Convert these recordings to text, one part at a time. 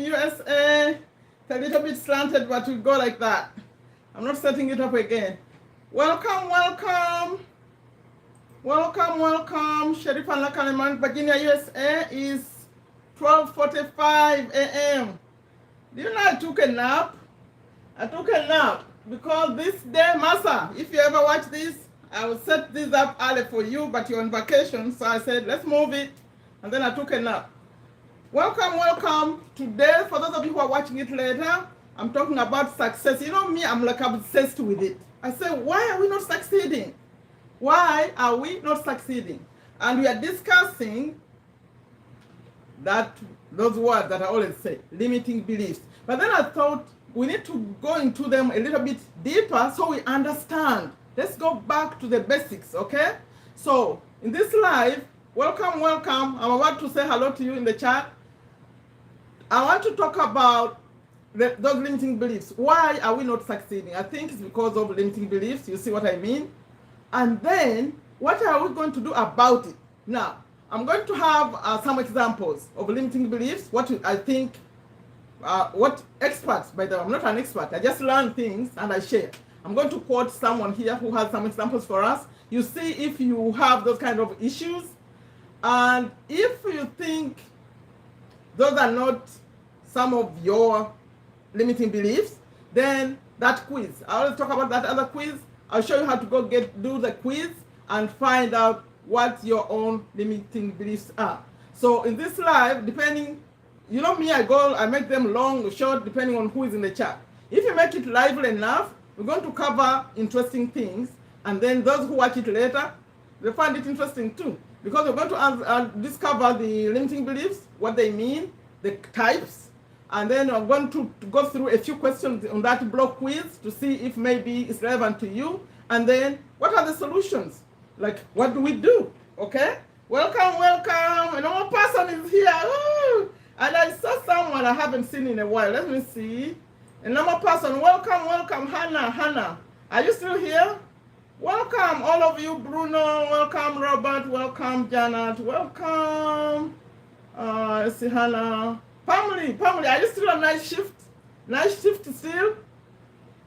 USA. It's a little bit slanted, but we go like that. I'm not setting it up again. Welcome, welcome. Welcome, welcome. Sherifa Nakalema, Virginia, USA is 12:45 a.m. Do you know I took a nap? I took a nap because this day, Massa, if you ever watch this, I will set this up early for you, but you're on vacation, so I said, let's move it, and then I took a nap. Welcome, welcome. Today, for those of you who are watching it later, I'm talking about success. You know me, I'm like obsessed with it. I say, why are we not succeeding? Why are we not succeeding? And we are discussing those words that I always say, limiting beliefs. But then I thought we need to go into them a little bit deeper so we understand. Let's go back to the basics, okay? So in this live, welcome, welcome. I'm about to say hello to you in the chat. I want to talk about those limiting beliefs. Why are we not succeeding? I think it's because of limiting beliefs. You see what I mean? And then, what are we going to do about it? Now, I'm going to have some examples of limiting beliefs, what I think, what experts, by the way, I'm not an expert, I just learn things and I share. I'm going to quote someone here who has some examples for us. You see if you have those kind of issues, and if you think those are not some of your limiting beliefs, then that quiz, I always talk about that other quiz. I'll show you how to go do the quiz and find out what your own limiting beliefs are. So in this live, depending, you know me, I make them long or short depending on who is in the chat. If you make it lively enough, we're going to cover interesting things, and then those who watch it later, they find it interesting too, because we're going to discover the limiting beliefs, what they mean, the types, and then I'm going to go through a few questions on that blog quiz to see if maybe it's relevant to you. And then what are the solutions? Like, what do we do? Okay? Welcome, welcome. Another person is here. Ooh. And I saw someone I haven't seen in a while. Let me see. Another person. Welcome, welcome. Hannah. Are you still here? Welcome, all of you. Bruno. Welcome, Robert. Welcome, Janet. Welcome. Let's see, Hannah. Family, are you still on night shift? Night shift still?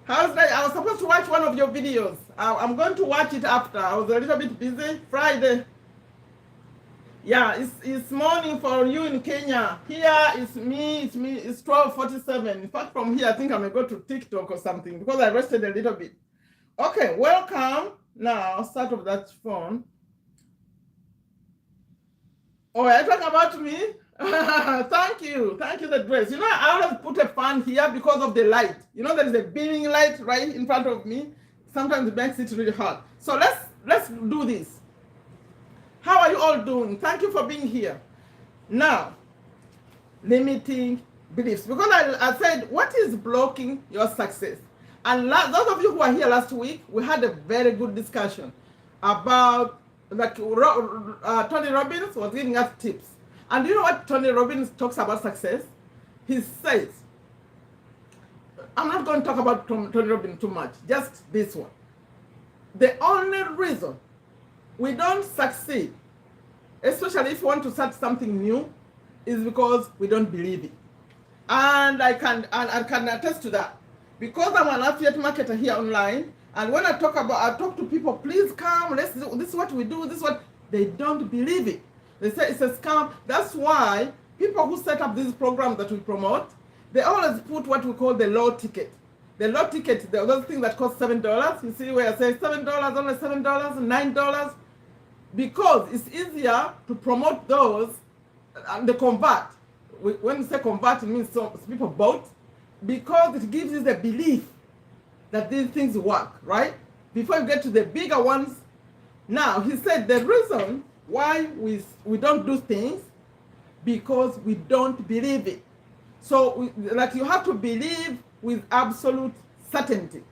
How's that? I was supposed to watch one of your videos. I'm going to watch it after. I was a little bit busy. Friday. Yeah, it's morning for you in Kenya. Here it's me. It's 12:47. In fact, from here, I think I'm going to go to TikTok or something because I rested a little bit. Okay, welcome. Now, I'll start with that phone. Oh, are you talking about me? Thank you, the dress. You know, I always put a fan here because of the light. You know, there is a beaming light right in front of me. Sometimes it makes it really hot. So let's do this. How are you all doing? Thank you for being here. Now, limiting beliefs. Because I said, what is blocking your success? And those of you who were here last week, we had a very good discussion about, like, Tony Robbins was giving us tips. And you know what Tony Robbins talks about success? He says, I'm not going to talk about Tony Robbins too much, just this one. The only reason we don't succeed, especially if you want to start something new, is because we don't believe it. And I can attest to that. Because I'm an affiliate marketer here online, and when I talk to people, please come, let's do this is what we do, this is what, they don't believe it. They say it's a scam. That's why people who set up these programs that we promote, they always put what we call the low ticket. The low ticket, those things that cost $7. You see where I say $7, only $7, $9, because it's easier to promote those and they convert. When we say convert, it means people bought, because it gives you the belief that these things work, right? Before you get to the bigger ones. Now, he said the reason why we don't do things, because we don't believe it. So like, you have to believe with absolute certainty.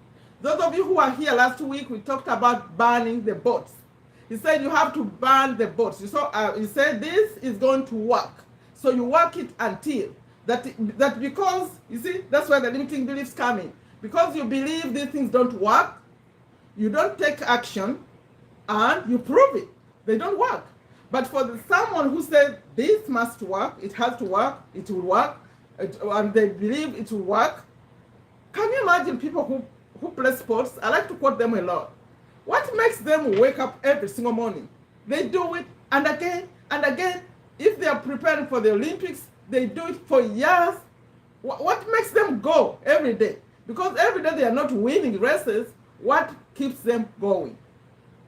Those of you who are here last week, we talked about burning the boats. He said you have to burn the boats. He said this is going to work. So you work it until that because, you see, that's where the limiting beliefs come in. Because you believe these things don't work, you don't take action, and you prove it. They don't work. But for someone who says this must work, it has to work, it will work, and they believe it will work. Can you imagine people who play sports? I like to quote them a lot. What makes them wake up every single morning? They do it and again and again. If they are preparing for the Olympics, they do it for years. What makes them go every day? Because every day they are not winning races. What keeps them going?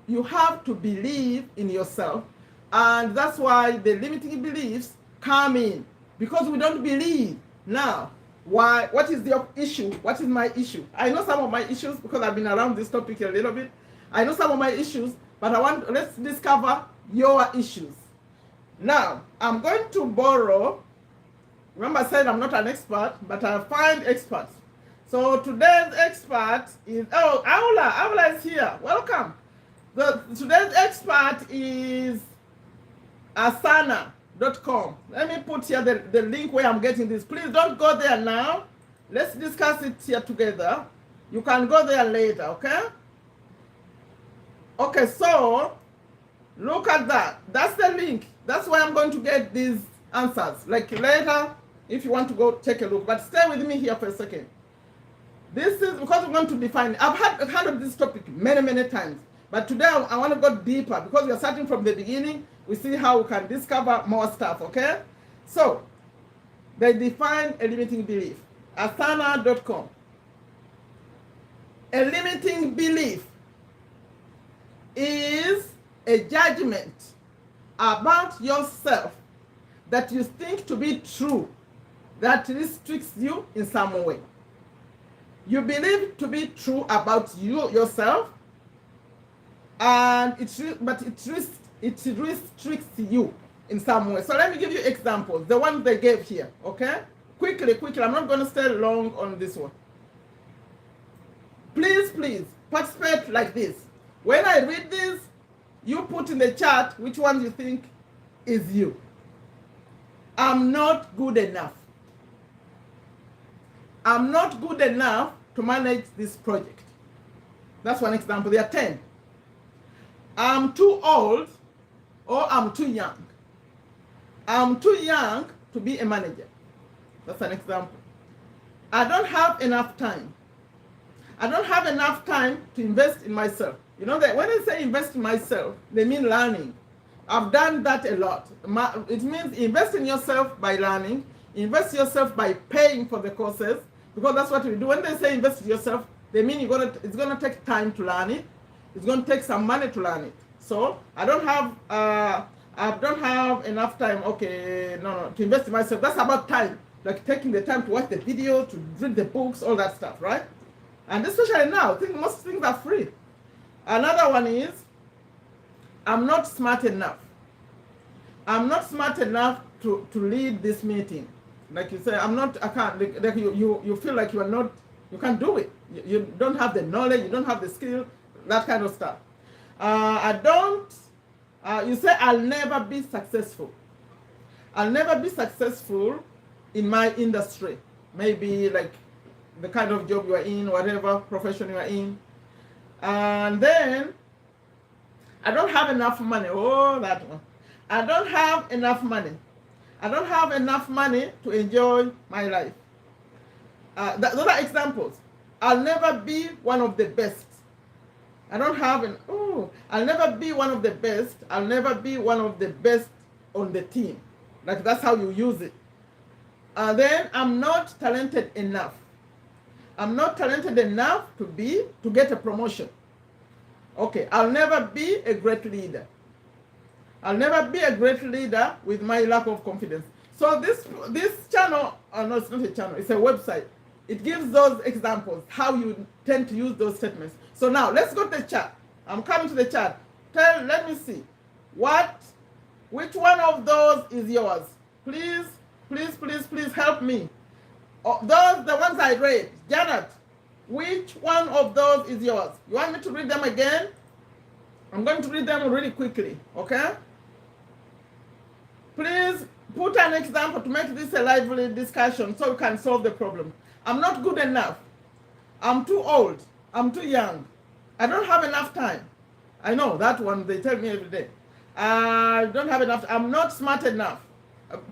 You have to believe in yourself. And that's why the limiting beliefs come in. Because we don't believe. Now, why? What is your issue? What is my issue? I know some of my issues because I've been around this topic a little bit. I know some of my issues, but let's discover your issues. Now, I'm going to borrow. Remember I said I'm not an expert, but I find experts. So today's expert is, Aula is here. Welcome. Today's expert is asana.com. Let me put here the link where I'm getting this. Please don't go there now. Let's discuss it here together. You can go there later, okay? Okay, so look at that. That's the link. That's where I'm going to get these answers. Like later, if you want to go take a look. But stay with me here for a second. This is because we're going to define. I've handled this topic many times. But today I want to go deeper because we are starting from the beginning. We see how we can discover more stuff, okay? So, they define a limiting belief. Asana.com. A limiting belief is a judgment about yourself that you think to be true that restricts you in some way. You believe to be true about yourself, and it restricts you in some way. So let me give you examples, the ones they gave here, okay? Quickly, I'm not going to stay long on this one. Please participate like this. When I read this, you put in the chat which one you think is you. I'm not good enough. I'm not good enough to manage this project. That's one example. There are 10. I'm too old or I'm too young. I'm too young to be a manager. That's an example. I don't have enough time. I don't have enough time to invest in myself. You know that when I say invest in myself, they mean learning. I've done that a lot. It means invest in yourself by learning, invest yourself by paying for the courses, because that's what we do. When they say invest in yourself, they mean it's gonna take time to learn it. It's gonna take some money to learn it. So I don't have enough time. Okay, no, to invest in myself. That's about time, like taking the time to watch the video, to read the books, all that stuff, right? And especially now, I think most things are free. Another one is, I'm not smart enough. I'm not smart enough to lead this meeting. Like you say, I can't, like you feel like you can't do it. You don't have the knowledge, you don't have the skill, that kind of stuff. You say, I'll never be successful. I'll never be successful in my industry. Maybe like the kind of job you are in, whatever profession you are in. And then, I don't have enough money. Oh, that one. I don't have enough money. I don't have enough money to enjoy my life. Those are examples. I'll never be one of the best. I'll never be one of the best. I'll never be one of the best on the team. Like that's how you use it. Then I'm not talented enough. I'm not talented enough to get a promotion. Okay, I'll never be a great leader. I'll never be a great leader with my lack of confidence. So this channel, no, it's not a channel, it's a website. It gives those examples, how you tend to use those statements. So now, let's go to the chat. I'm coming to the chat. Let me see. Which one of those is yours? Please help me. The ones I read. Janet, which one of those is yours? You want me to read them again? I'm going to read them really quickly, okay? Please put an example to make this a lively discussion so we can solve the problem. I'm not good enough. I'm too old. I'm too young. I don't have enough time. I know that one, they tell me every day. I don't have enough. I'm not smart enough.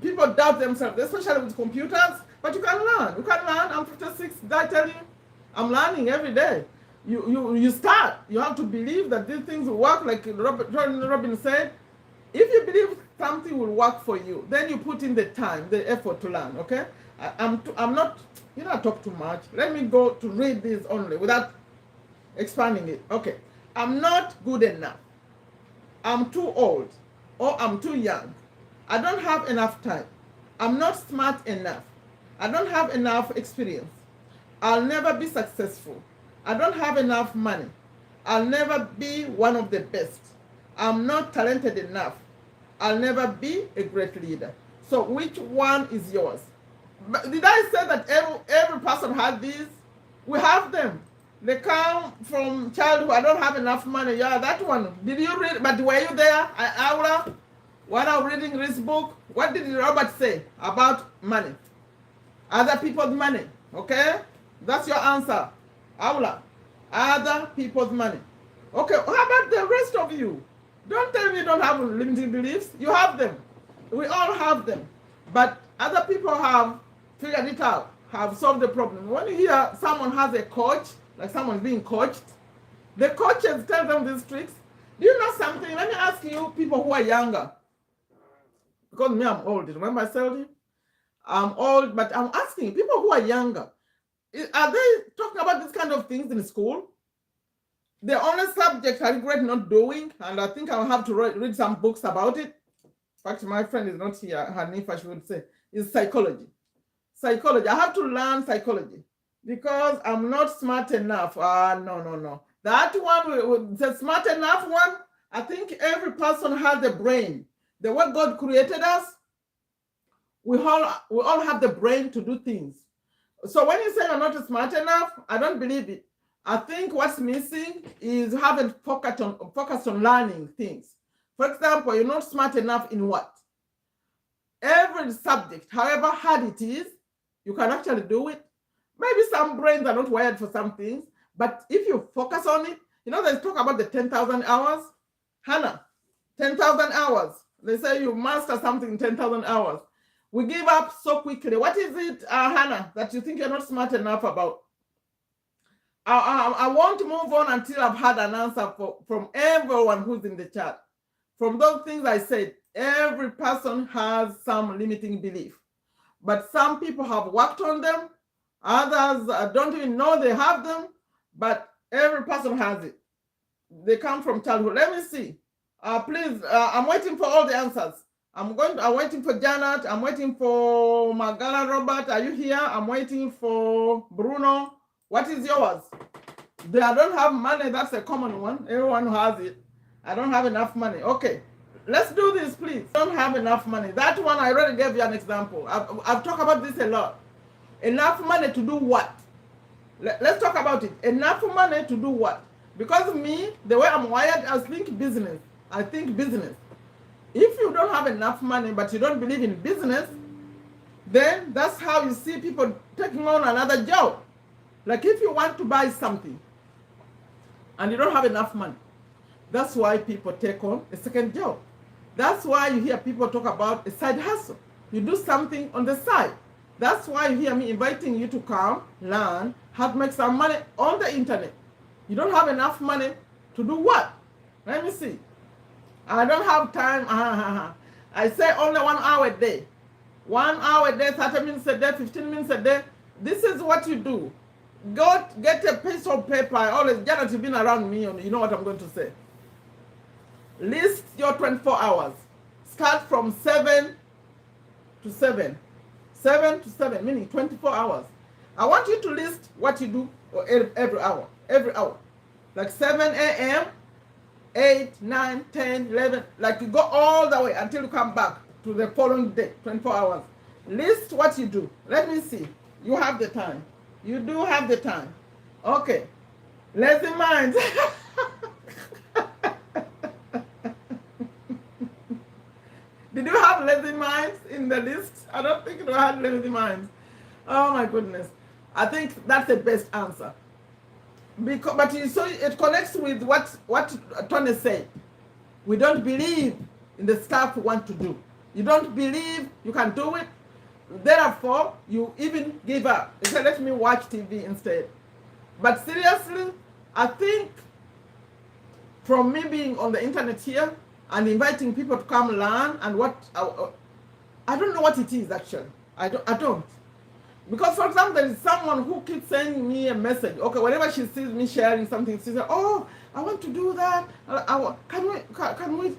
People doubt themselves, especially with computers, but you can learn. You can learn. I'm 56, did I tell you? I'm learning every day. You start. You have to believe that these things will work, like Robin said. If you believe something will work for you, then you put in the time, the effort to learn, okay? I'm not, I talk too much. Let me go to read this only without expanding it. Okay. I'm not good enough. I'm too old, or I'm too young. I don't have enough time. I'm not smart enough. I don't have enough experience. I'll never be successful. I don't have enough money. I'll never be one of the best. I'm not talented enough. I'll never be a great leader. So which one is yours? But did I say that every person has these? We have them. They come from childhood. I don't have enough money. Yeah, that one. Did you read? But were you there, Aura? When I was reading this book, what did Robert say about money? Other people's money. Okay? That's your answer. Aula. Other people's money. Okay, how about the rest of you? Don't tell me you don't have limiting beliefs. You have them. We all have them. But other people have figured it out, have solved the problem. When you hear someone has a coach, like someone being coached, the coaches tell them these tricks. Do you know something? Let me ask you, people who are younger. Because me, I'm old. Remember I told you? I'm old, but I'm asking people who are younger, are they talking about these kind of things in school? The only subject I regret not doing, and I think I'll have to read some books about it. In fact, my friend is not here, Hanifa, she would say, is psychology. Psychology. I have to learn psychology because I'm not smart enough. No. That one, the smart enough one, I think every person has a brain. The way God created us, we all have the brain to do things. So when you say you're not smart enough, I don't believe it. I think what's missing is having focused on learning things. For example, you're not smart enough in what? Every subject, however hard it is, you can actually do it. Maybe some brains are not wired for some things, but if you focus on it, they talk about the 10,000 hours. Hannah, 10,000 hours. They say you master something in 10,000 hours. We give up so quickly. What is it, Hannah, that you think you're not smart enough about? I want to move on until I've had an answer from everyone who's in the chat. From those things I said, every person has some limiting belief. But some people have worked on them. Others don't even know they have them. But every person has it. They come from childhood. Let me see. Please, I'm waiting for all the answers. I'm waiting for Janet. I'm waiting for Magala Robert. Are you here? I'm waiting for Bruno. What is yours? I don't have money. That's a common one. Everyone has it. I don't have enough money. Okay. Let's do this, please. I don't have enough money. That one, I already gave you an example. I've talked about this a lot. Enough money to do what? Let's talk about it. Enough money to do what? Because me, the way I'm wired, I think business. If you don't have enough money, but you don't believe in business, then that's how you see people taking on another job. Like if you want to buy something and you don't have enough money, that's why people take on a second job. That's why you hear people talk about a side hustle. You do something on the side. That's why you hear me inviting you to come, learn how to make some money on the internet. You don't have enough money to do what? Let me see. I don't have time. I say only 1 hour a day. 1 hour a day, 30 minutes a day, 15 minutes a day. This is what you do. Go get a piece of paper. Janet, you've been around me, you know what I'm going to say. List your 24 hours. Start from 7 to 7. 7 to 7, meaning 24 hours. I want you to list what you do every hour. Like 7 a.m., 8, 9, 10, 11. Like you go all the way until you come back to the following day, 24 hours. List what you do. Let me see. You have the time. You do have the time. Okay. Lazy minds. Did you have lazy minds in the list? I don't think you had lazy minds. Oh my goodness. I think that's the best answer. But you saw it connects with what Tony said. We don't believe in the stuff we want to do. You don't believe you can do it. Therefore, you even give up. You say, let me watch TV instead. But seriously, I think from me being on the internet here and inviting people to come learn and I don't know what it is actually. I don't. Because, for example, there is someone who keeps sending me a message. Okay, whenever she sees me sharing something, she says, oh, I want to do that. Can we,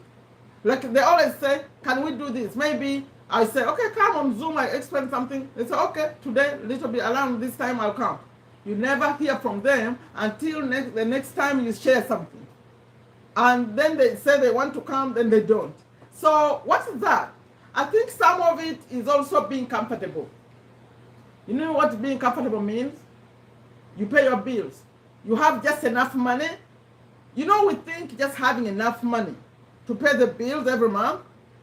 like they always say, can we do this? Maybe I say, okay, come on Zoom, I explain something. They say, okay, today, little bit around this time, I'll come. You never hear from them until the next time you share something. And then they say they want to come, then they don't. So what is that? I think some of it is also being comfortable. You know what being comfortable means? You pay your bills. You have just enough money. You know, we think just having enough money to pay the bills every month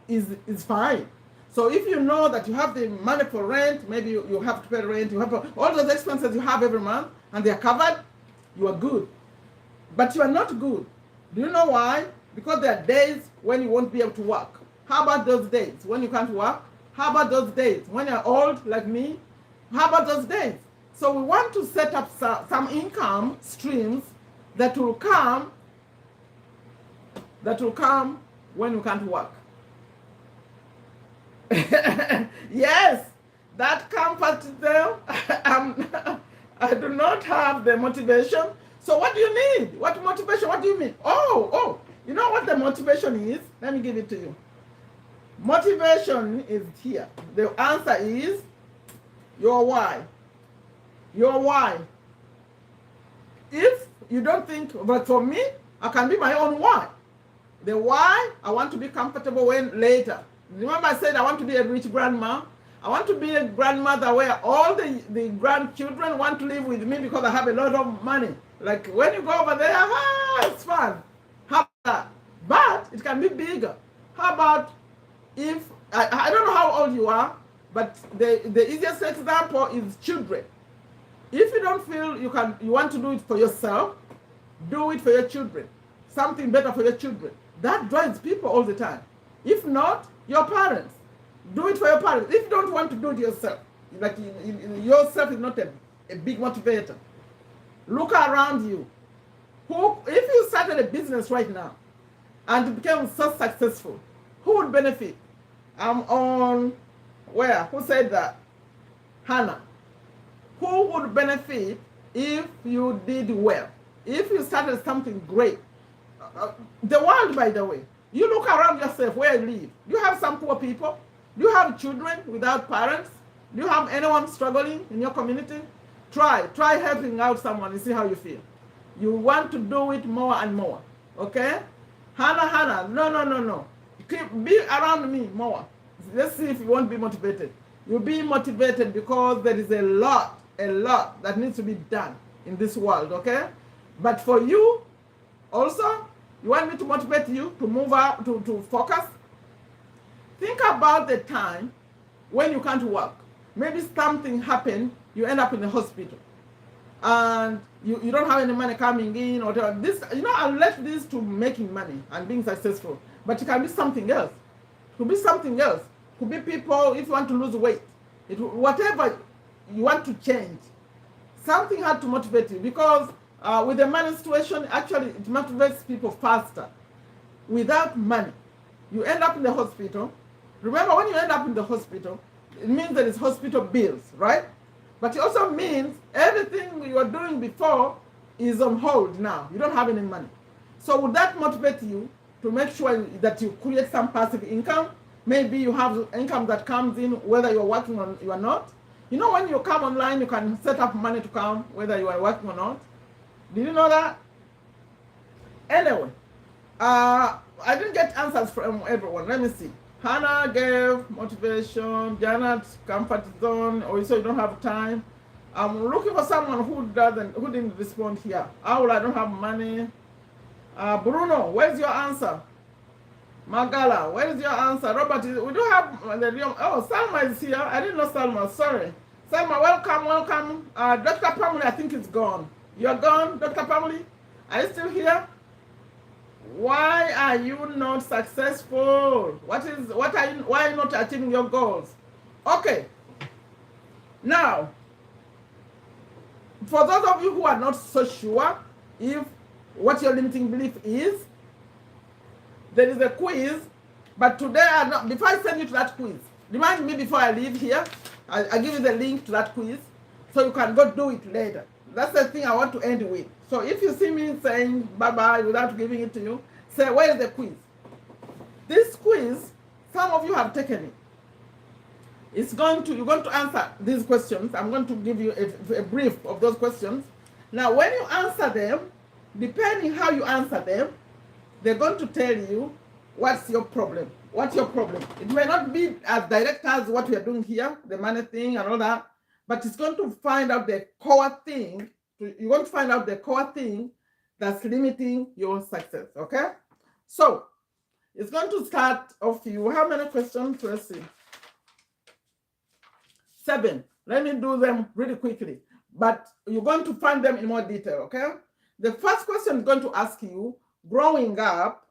is fine. So if you know that you have the money for rent, maybe you have to pay rent, you have all those expenses you have every month, and they are covered, you are good. But you are not good. Do you know why? Because there are days when you won't be able to work. How about those days when you can't work? How about those days when you're old like me? How about those days? So we want to set up some income streams that will come when you can't work. Yes, that comforts them. I do not have the motivation. So what do you need? What motivation? What do you mean? Oh, you know what the motivation is? Let me give it to you. Motivation is here. The answer is your why. Your why. If you don't think, but for me, I can be my own why. The why, I want to be comfortable when later. Remember I said I want to be a rich grandma? I want to be a grandmother where all the grandchildren want to live with me because I have a lot of money. Like when you go over there, it's fun. How about that? But it can be bigger. How about if, I don't know how old you are, but the easiest example is children. If you don't feel you want to do it for yourself, do it for your children. Something better for your children. That drives people all the time. If not, your parents. Do it for your parents. If you don't want to do it yourself, like yourself is not a big motivator. Look around you. If you started a business right now and it became so successful, who would benefit? I'm on where? Who said that? Hannah. Who would benefit if you did well? If you started something great? The world, by the way. You look around yourself where you live. Do you have some poor people? Do you have children without parents? Do you have anyone struggling in your community? Try helping out someone and see how you feel. You want to do it more and more. Okay? Hannah, no. Be around me more. Let's see if you won't be motivated. You'll be motivated because there is a lot that needs to be done in this world, okay? But for you, also, you want me to motivate you to move out, to focus? Think about the time when you can't work. Maybe something happened, you end up in the hospital. And you don't have any money coming in or whatever. This, I'll let this to making money and being successful. But it can be something else. It could be something else. It could be people, if you want to lose weight. Whatever you want to change. Something had to motivate you because with the money situation, actually it motivates people faster. Without money, you end up in the hospital. Remember, when you end up in the hospital, it means there is hospital bills, right? But it also means everything you were doing before is on hold now. You don't have any money. So would that motivate you to make sure that you create some passive income? Maybe you have income that comes in whether you're working or you are not. When you come online, you can set up money to come whether you are working or not. Did you know that? Anyway, I didn't get answers from everyone. Let me see. Hannah gave motivation. Janet, comfort zone. Also, you don't have time. I'm looking for someone who didn't respond here. I don't have money. Bruno, where's your answer? Magala, where is your answer? Robert, we do have the real. Oh, Salma is here. I didn't know Salma. Sorry. Salma, welcome. Dr. Pamela, I think it's gone. You're gone, Dr. Pamela? Are you still here? Why are you not successful? Why are you not achieving your goals? Okay. Now, for those of you who are not so sure if what your limiting belief is, there is a quiz. But today, before I send you to that quiz, remind me before I leave here. I'll give you the link to that quiz so you can go do it later. That's the thing I want to end with. So if you see me saying bye-bye without giving it to you, say, where is the quiz? This quiz, some of you have taken it. You're going to answer these questions. I'm going to give you a brief of those questions. Now, when you answer them, depending how you answer them, they're going to tell you what's your problem. What's your problem? It may not be as direct as what we are doing here, the money thing and all that, but it's going to find out the core thing. You're going to find out the core thing that's limiting your success, okay? So, it's going to start off you. How many questions? Let's see. 7. Let me do them really quickly, but you're going to find them in more detail, okay? The first question is going to ask you, growing up,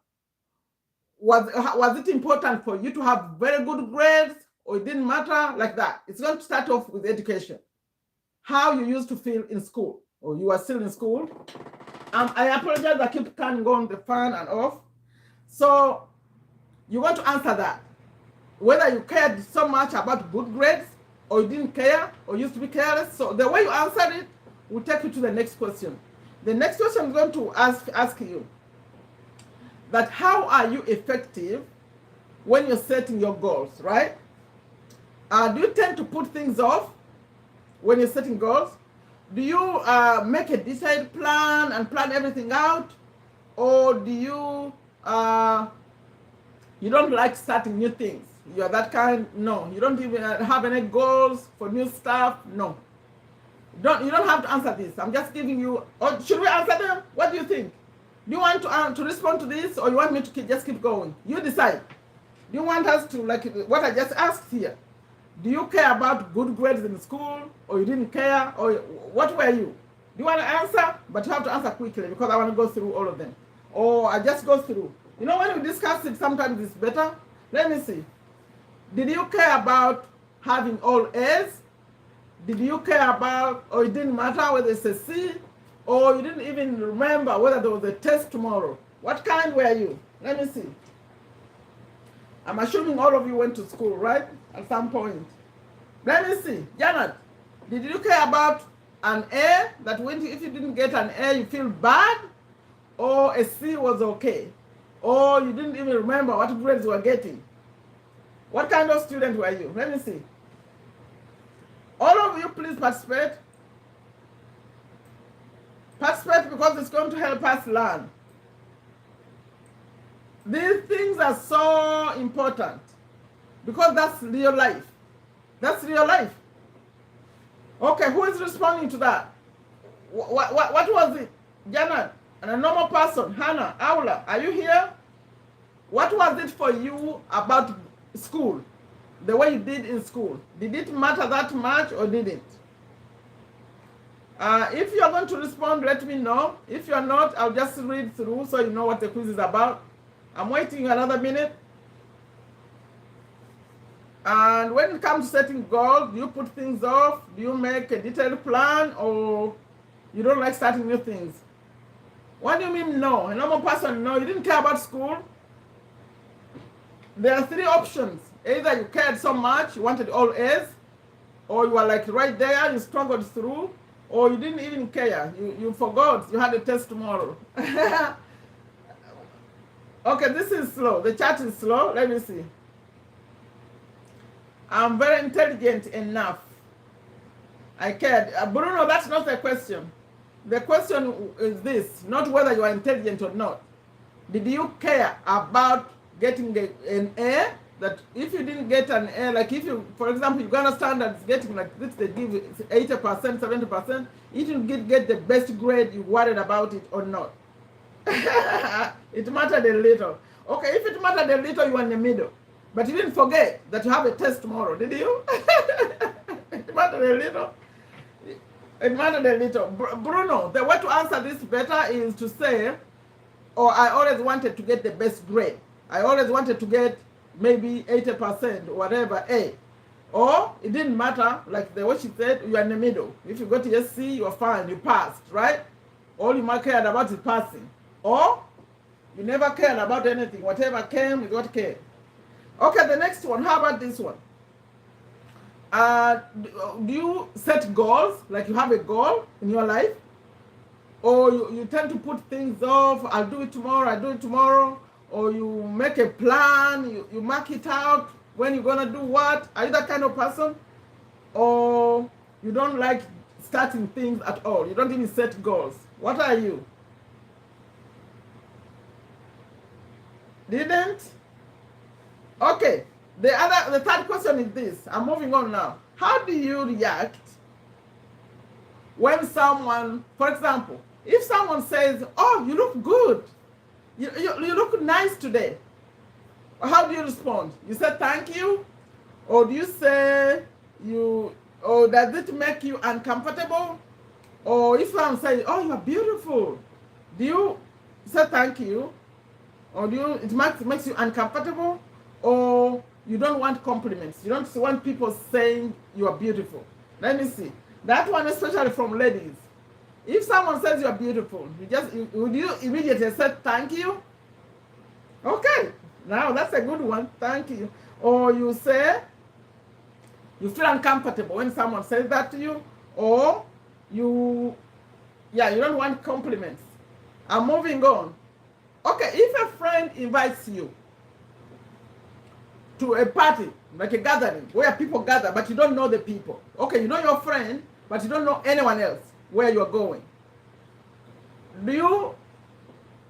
was it important for you to have very good grades, or it didn't matter, like that? It's going to start off with education. How you used to feel in school, or you are still in school. I apologize, I keep turning on the fan and off. So you want to answer that. Whether you cared so much about good grades, or you didn't care, or used to be careless. So the way you answered it will take you to the next question. The next question is going to ask you that how are you effective when you're setting your goals, right? Do you tend to put things off when you're setting goals? Do you make a detailed plan and plan everything out? Or do you don't like starting new things? You're that kind? No. You don't even have any goals for new stuff? No. You don't have to answer this. I'm just giving you, or should we answer them? What do you think? Do you want to respond to this, or you want me to just keep going? You decide. Do you want us to, like what I just asked here? Do you care about good grades in school, or you didn't care, or what were you? Do you want to answer? But you have to answer quickly because I want to go through all of them. Or I just go through. You know, when we discuss it, sometimes it's better. Let me see. Did you care about having all A's? Did you care about, or it didn't matter whether it's a C, or you didn't even remember whether there was a test tomorrow? What kind were you? Let me see. I'm assuming all of you went to school, right? At some point. Let me see. Janet, did you care about an A, that if you didn't get an A, you feel bad? Or a C was okay? Or you didn't even remember what grades you were getting? What kind of student were you? Let me see. All of you, please participate. Participate because it's going to help us learn. These things are so important because that's real life. That's real life. Okay, who is responding to that? What was it? Janet, and a normal person, Hannah, Aula, are you here? What was it for you about school? The way you did in school? Did it matter that much or didn't? If you're going to respond, let me know. If you're not, I'll just read through so you know what the quiz is about. I'm waiting another minute. And when it comes to setting goals, do you put things off? Do you make a detailed plan, or you don't like starting new things? What do you mean no? A normal person, no, you didn't care about school? There are 3 options. Either you cared so much, you wanted all A's, or you were like right there, you struggled through, or you didn't even care. You forgot you had a test tomorrow. Okay, this is slow. The chat is slow. Let me see. I'm very intelligent enough. I cared. Bruno, that's not the question. The question is this, not whether you are intelligent or not. Did you care about getting an A? That if you didn't get an A, like if you, for example, Uganda standards getting like this, they give 80%, 70%, you didn't get the best grade, you worried about it or not. It mattered a little. Okay, if it mattered a little, you were in the middle. But you didn't forget that you have a test tomorrow, did you? It mattered a little. It mattered a little. Bruno, the way to answer this better is to say, or I always wanted to get the best grade. I always wanted to get maybe 80%, whatever, A. Or it didn't matter, like the way she said, you are in the middle. If you go to SC, you're fine, you passed, right? All you might cared about is passing. Or you never cared about anything. Whatever came is what came. Okay, the next one. How about this one? Do you set goals? Like you have a goal in your life? Or you tend to put things off. I'll do it tomorrow. Or you make a plan. You mark it out when you're going to do what. Are you that kind of person? Or you don't like starting things at all? You don't even set goals. What are you? Didn't? Okay. The third question is this. I'm moving on now. How do you react when someone, for example, if someone says, "Oh, you look good. You look nice today." How do you respond? You say thank you? Or do you say or does it make you uncomfortable? Or if someone says, "Oh, you're beautiful," do you say thank you? Or it makes you uncomfortable? Or you don't want compliments? You don't want people saying you are beautiful? Let me see. That one, especially from ladies. If someone says you are beautiful, would you immediately say thank you? Okay, now that's a good one. Thank you. Or you say you feel uncomfortable when someone says that to you, or you don't want compliments. I'm moving on. Okay, if a friend invites you to a party, like a gathering, where people gather, but you don't know the people. Okay, you know your friend, but you don't know anyone else where you're going.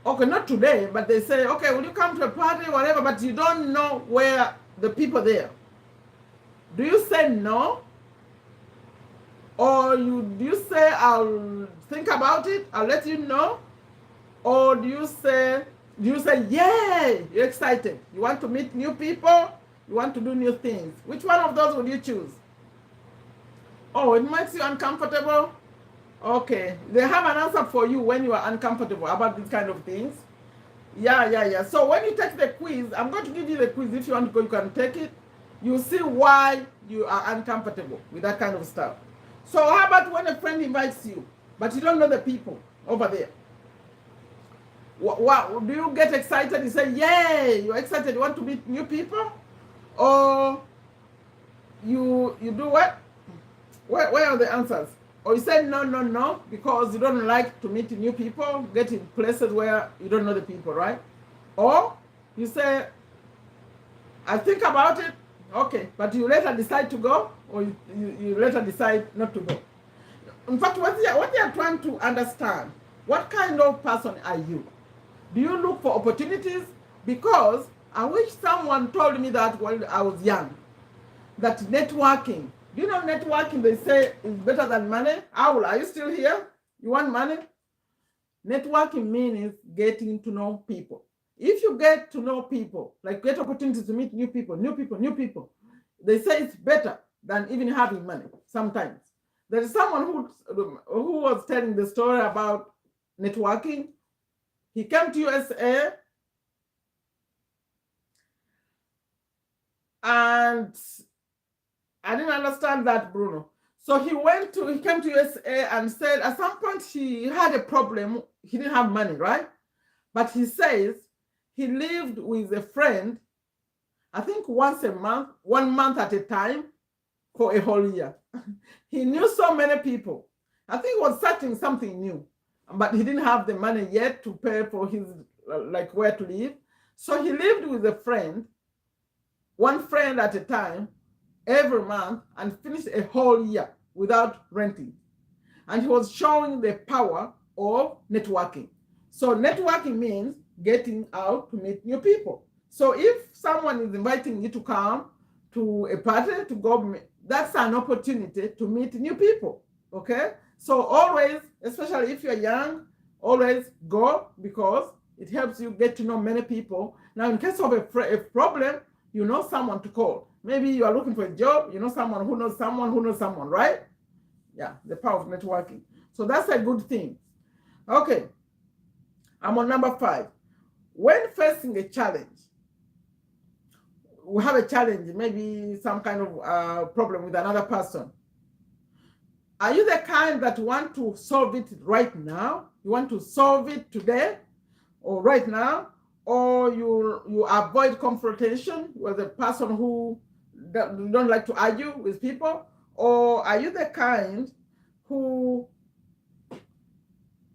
Okay, not today, but they say, okay, will you come to a party, whatever, but you don't know where the people there. Do you say no? Or do you say, I'll think about it, I'll let you know? Or do you say, yay, you're excited, you want to meet new people, you want to do new things? Which one of those would you choose? Oh, it makes you uncomfortable? Okay, they have an answer for you when you are uncomfortable about these kind of things. Yeah. So when you take the quiz, I'm going to give you the quiz. If you want to go, you can take it. You'll see why you are uncomfortable with that kind of stuff. So how about when a friend invites you, but you don't know the people over there? What do you get excited? You say, yay, you're excited, you want to meet new people? Or you do what? Where are the answers? Or you say no, because you don't like to meet new people, get in places where you don't know the people, right? Or you say, I think about it, okay, but you later decide to go, or you later decide not to go. In fact, what they are trying to understand, what kind of person are you? Do you look for opportunities? Because I wish someone told me that when I was young, that networking, do you know networking, they say, is better than money? Owl, are you still here? You want money? Networking means getting to know people. If you get to know people, like get opportunities to meet new people, they say it's better than even having money sometimes. There is someone who was telling the story about networking. He came to USA and I didn't understand that, Bruno. So he came to USA and said at some point he had a problem. He didn't have money, right? But he says he lived with a friend, I think once a month, 1 month at a time for a whole year. He knew so many people. I think he was searching something new, but he didn't have the money yet to pay for his, like where to live. So he lived with a friend, one friend at a time, every month, and finished a whole year without renting. And he was showing the power of networking. So networking means getting out to meet new people. So if someone is inviting you to come to a party, to go, that's an opportunity to meet new people, okay? So always, especially if you're young, always go, because it helps you get to know many people. Now, in case of a problem, you know someone to call. Maybe you are looking for a job, you know someone who knows someone, right? Yeah, the power of networking. So that's a good thing. Okay, I'm on number 5. when facing a challenge, we have a challenge, maybe some kind of problem with another person. Are you the kind that want to solve it right now? You want to solve it today or right now? Or you avoid confrontation with a person who don't like to argue with people? Or are you the kind who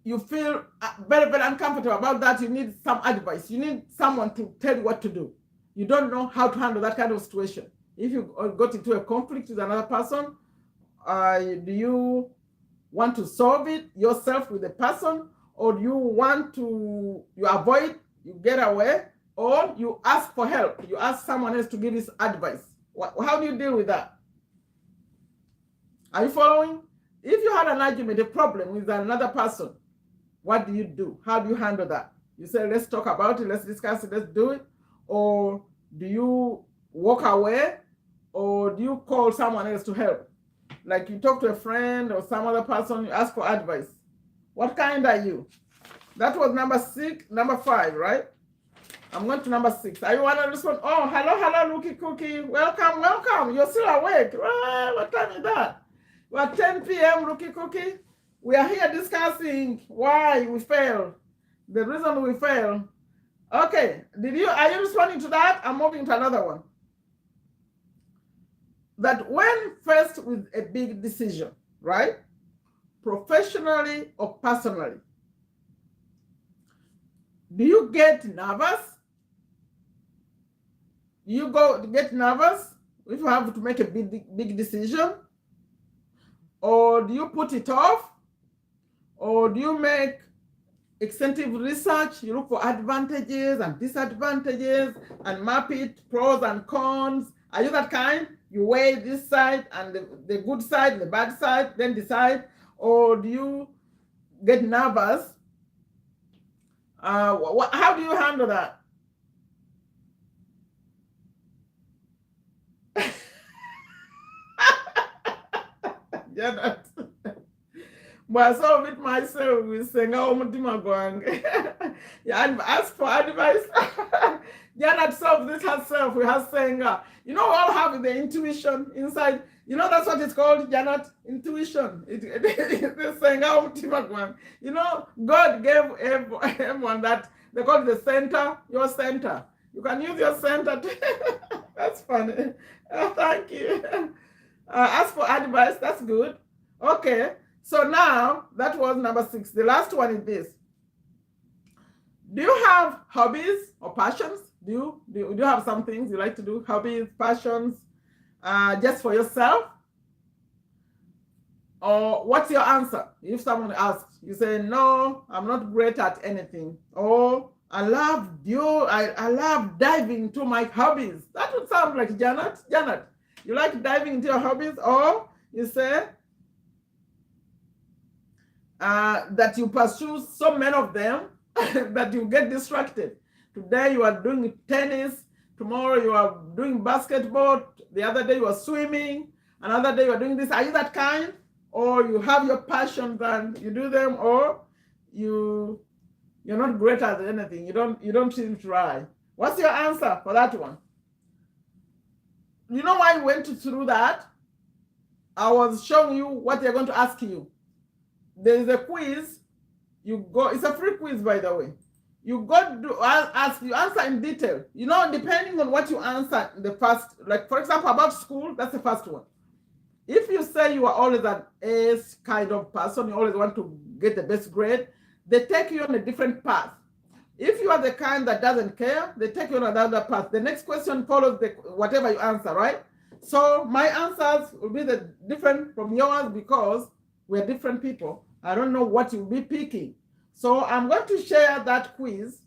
you feel very, very uncomfortable about that? You need some advice. You need someone to tell you what to do. You don't know how to handle that kind of situation. If you got into a conflict with another person, do you want to solve it yourself with the person, or do you want to, you avoid, you get away, or you ask for help? You ask someone else to give you advice. How do you deal with that? Are you following? If you had an argument, a problem with another person, what do you do? How do you handle that? You say, let's talk about it, let's discuss it, let's do it. Or do you walk away, or do you call someone else to help? Like you talk to a friend or some other person, you ask for advice. What kind are you? That was number 5, right? I'm going to number 6. Are you want to respond? Oh, hello, Lookie Cookie. Welcome. You're still awake. What time is that? We're 10 p.m., Lookie Cookie. We are here discussing why we failed. The reason we failed. Okay, are you responding to that? I'm moving to another one. That when faced with a big decision, right? Professionally or personally, do you get nervous? Do you get nervous if you have to make a big decision? Or do you put it off? Or do you make extensive research? You look for advantages and disadvantages and map it, pros and cons. Are you that kind? You weigh this side and the good side, the bad side, then decide? Or do you get nervous? How do you handle that? Yeah, but I solve it myself with saying, oh, yeah, ask for advice. Janet solved this herself. We have saying, you know, we all have the intuition inside. You know, that's what it's called, Janet, intuition. It's saying, oh, you know, God gave everyone that, they call it the center, your center. You can use your center. That's funny. Thank you. Ask for advice, that's good. Okay, so now that was number 6. The last one is this. Do you have hobbies or passions? Do you have some things you like to do? Hobbies, passions, just for yourself? Or what's your answer? If someone asks, you say, no, I'm not great at anything. Or I love diving into my hobbies. That would sound like Janet. Janet, you like diving into your hobbies? Or you say that you pursue so many of them that you get distracted. Today you are doing tennis, tomorrow you are doing basketball, the other day you are swimming, another day you are doing this. Are you that kind? Or you have your passions and you do them, or you're not great at anything. You don't seem to try. What's your answer for that one? You know why we went through that? I was showing you what they're going to ask you. There is a quiz. It's a free quiz, by the way. You answer in detail. You know, depending on what you answer in the first, like for example, about school, that's the first one. If you say you are always an ace kind of person, you always want to get the best grade, they take you on a different path. If you are the kind that doesn't care, they take you on another path. The next question follows whatever you answer, right? So my answers will be different from yours because we're different people. I don't know what you'll be picking. So I'm going to share that quiz.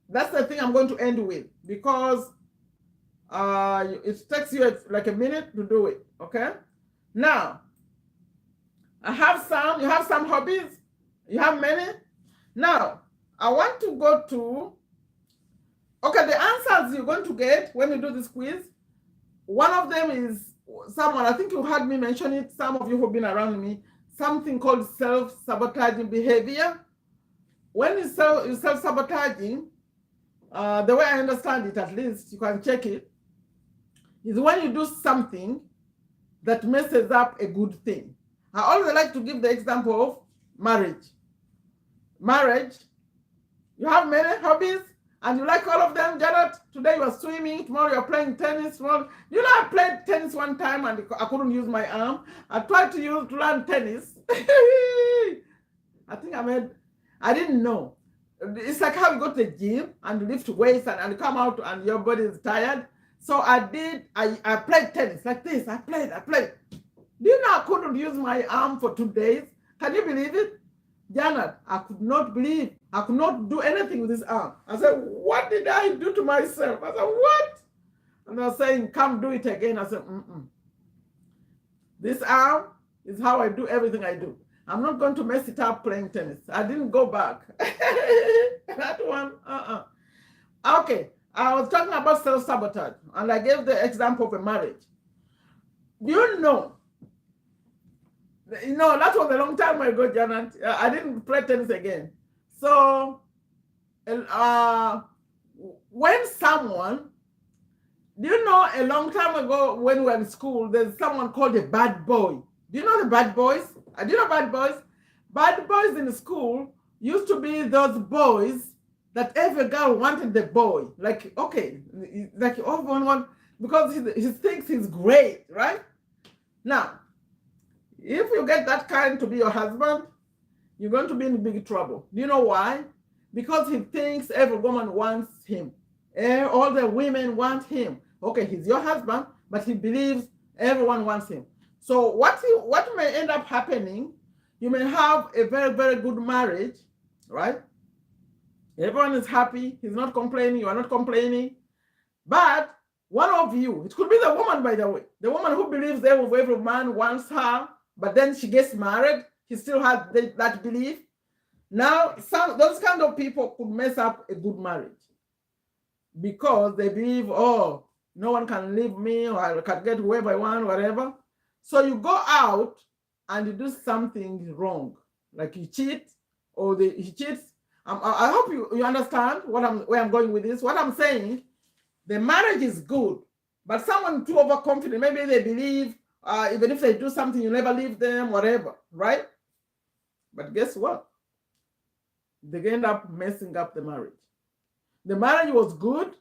That's the thing I'm going to end with because it takes you like a minute to do it, okay? Now, you have some hobbies. You have many. Now, I want to go to, okay, the answers you're going to get when you do this quiz, one of them is someone, I think you heard me mention it, some of you who've been around me, something called self-sabotaging behavior. When you're self-sabotaging, the way I understand it, at least you can check it, is when you do something that messes up a good thing. I always like to give the example of marriage. Marriage, you have many hobbies and you like all of them. Janet, today you are swimming, tomorrow you're playing tennis. Tomorrow, you know, I played tennis one time and I couldn't use my arm. I tried to learn tennis. I think I didn't know. It's like how you go to the gym and you lift weights and you come out and your body is tired. So I played tennis like this. I played. Do you know I couldn't use my arm for 2 days? Can you believe it? Janet, I could not believe. I could not do anything with this arm. I said, what did I do to myself? I said, what? And they were saying, come do it again. I said, This arm is how I do everything I do. I'm not going to mess it up playing tennis. I didn't go back. That one, Okay, I was talking about self-sabotage, and I gave the example of a marriage. You know, that was a long time ago, Janet. I didn't play tennis again. So, when someone, do you know, a long time ago when we were in school, there's someone called a bad boy. Do you know the bad boys? Do you know bad boys? Bad boys in school used to be those boys that every girl wanted the boy. Like, okay, like everyone, because he thinks he's great, right? Now, if you get that kind to be your husband, you're going to be in big trouble. Do you know why? Because he thinks every woman wants him. All the women want him. Okay, he's your husband, but he believes everyone wants him. So what may end up happening, you may have a very, very good marriage, right? Everyone is happy. He's not complaining. You are not complaining. But one of you, it could be the woman, by the way, the woman who believes every man wants her, but then she gets married. He still has that belief. Now, those kind of people could mess up a good marriage because they believe, oh, no one can leave me, or I can get whoever I want, whatever. So you go out and you do something wrong, like you cheat, or he cheats. I hope you understand where I'm going with this. What I'm saying, the marriage is good, but someone too overconfident, maybe they believe even if they do something, you never leave them, whatever, right? But guess what? They end up messing up the marriage. The marriage was good,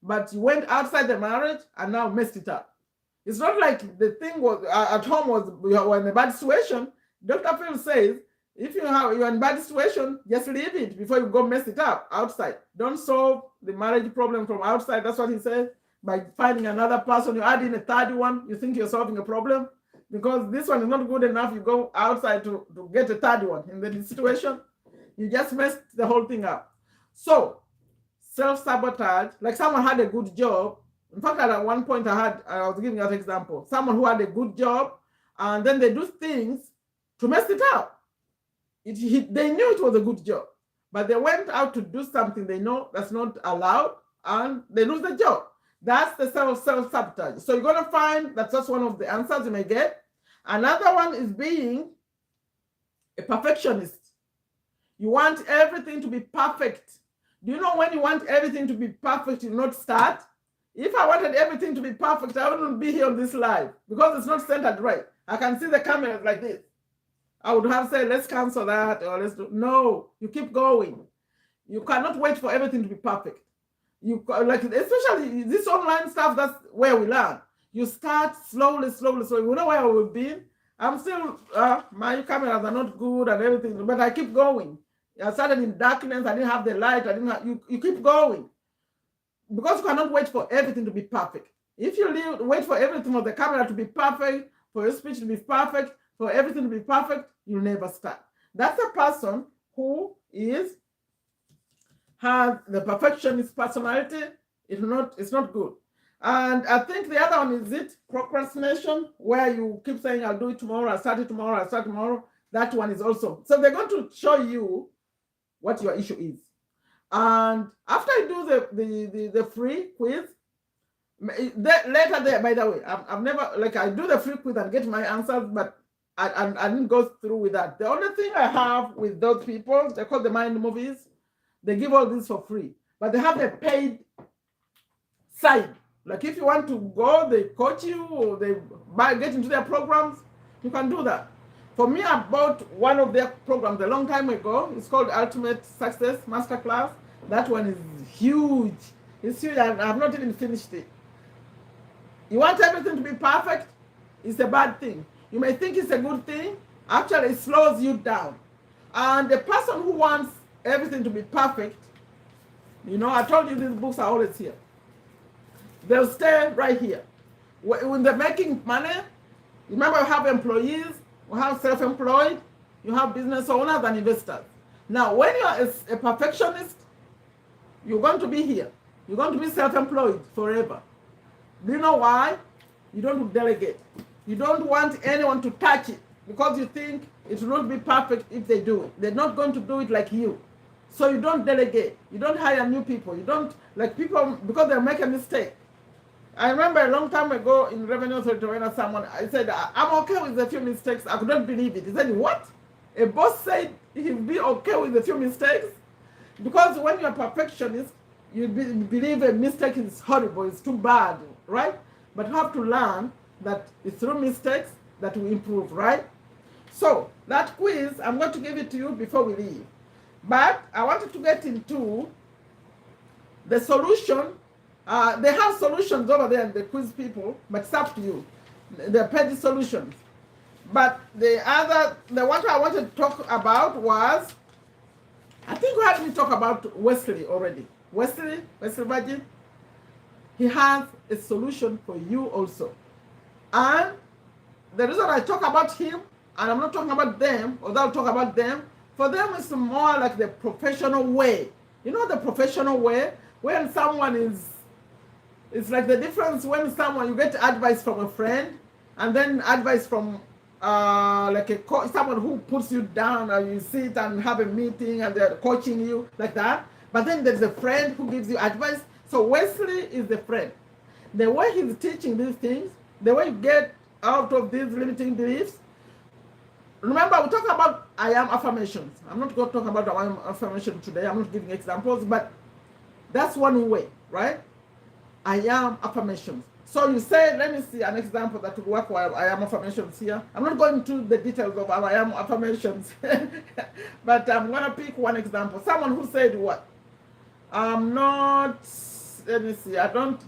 but you went outside the marriage and now messed it up. It's not like the thing was at home you were in a bad situation. Dr. Phil says, if you're in a bad situation, just leave it before you go mess it up outside. Don't solve the marriage problem from outside. That's what he says. By finding another person, you add in a third one, you think you're solving a problem. Because this one is not good enough, you go outside to get a third one. In the situation, you just messed the whole thing up. So, self-sabotage, like someone had a good job. In fact, at one point I was giving that example. Someone who had a good job, and then they do things to mess it up. They knew it was a good job, but they went out to do something they know that's not allowed, and they lose the job. That's the self-sabotage. So you're going to find that's one of the answers you may get. Another one is being a perfectionist. You want everything to be perfect. Do you know when you want everything to be perfect, you not start? If I wanted everything to be perfect, I wouldn't be here on this live because it's not centered right. I can see the cameras like this. I would have said, let's cancel that, or let's do. No, you keep going. You cannot wait for everything to be perfect. You like, especially this online stuff, that's where we learn. You start slowly. You know where we've been? I'm still, my cameras are not good and everything, but I keep going. I started in darkness, I didn't have the light, you keep going. Because you cannot wait for everything to be perfect. If you wait for everything for the camera to be perfect, for your speech to be perfect, for everything to be perfect, you'll never start. That's a person who has the perfectionist personality. It's not good. And I think the other one is procrastination, where you keep saying, I'll do it tomorrow, I'll start it tomorrow. That one is also. So they're going to show you what your issue is. And after I do the free quiz, later there, by the way, I've never, like, I do the free quiz and get my answers, but I didn't go through with that. The only thing I have with those people, they call the mind movies, they give all this for free. but they have a paid side. Like if you want to go, they coach you or they get into their programs, you can do that. For me, I bought one of their programs a long time ago. It's called Ultimate Success Masterclass. That one is huge. It's huge. I have not even finished it. You want everything to be perfect? It's a bad thing. You may think it's a good thing. Actually, it slows you down. And the person who wants everything to be perfect, you know, I told you these books are always here. They'll stay right here. When they're making money, remember you have employees, you have self-employed, you have business owners and investors. Now, when you're a perfectionist, you're going to be here. You're going to be self-employed forever. Do you know why? You don't delegate. You don't want anyone to touch it because you think it will not be perfect if they do it. They're not going to do it like you. So you don't delegate. You don't hire new people. You don't, like people, because they make a mistake. I remember a long time ago in Revenue Authority when I said, I'm okay with a few mistakes. I could not believe it. He said, what? A boss said he'd be okay with a few mistakes? Because when you're a perfectionist, you believe a mistake is horrible, it's too bad, right? But you have to learn that it's through mistakes that we improve, right? So that quiz, I'm going to give it to you before we leave. But I wanted to get into the solution. They have solutions over there, the quiz people, but it's up to you. They're petty solutions. But the one I wanted to talk about was, I think we had to talk about Wesley already. Wesley Virgin, he has a solution for you also. And the reason I talk about him, and I'm not talking about them, although I'll talk about them, for them it's more like the professional way. You know the professional way? When someone is, it's like the difference when someone, you get advice from a friend, and then advice from someone who puts you down, or you sit and have a meeting and they're coaching you like that. But then there's a friend who gives you advice. So Wesley is the friend. The way he's teaching these things, the way you get out of these limiting beliefs. Remember, we talk about I am affirmations. I'm not going to talk about I am affirmation today. I'm not giving examples, but that's one way, right? I am affirmations. So you say, let me see an example that would work while I am affirmations here. I'm not going into the details of I am affirmations, but I'm going to pick one example. Someone who said what? I'm not, let me see, I don't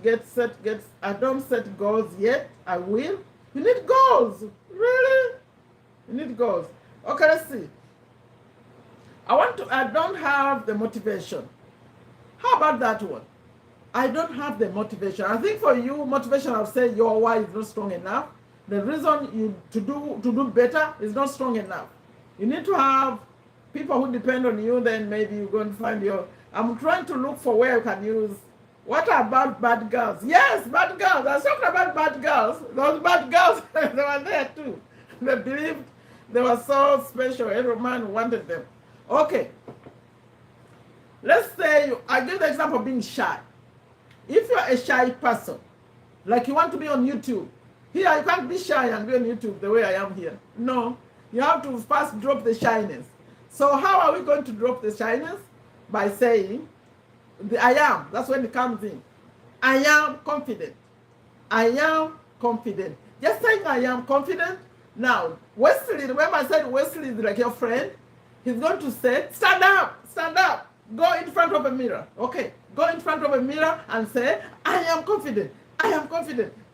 set goals yet. I will. You need goals. Really? You need goals. Okay, let's see. I don't have the motivation. How about that one? I don't have the motivation. I think for you, motivation, I'll say your why is not strong enough. The reason you to do better is not strong enough. You need to have people who depend on you, then maybe you're going to find your, I'm trying to look for where you can use, what about bad girls? Yes, bad girls. I was talking about bad girls. Those bad girls, they were there too. They believed they were so special. Every man wanted them. Okay. Let's say, I give the example of being shy. If you're a shy person, like you want to be on YouTube, here you can't be shy and be on YouTube the way I am here. No, you have to first drop the shyness. So how are we going to drop the shyness? By saying, I am, that's when it comes in. I am confident. I am confident. Just saying I am confident. Now, Wesley, remember I said Wesley is like your friend? He's going to say, stand up, go in front of a mirror. Okay, go in front of a mirror and say, I am confident, I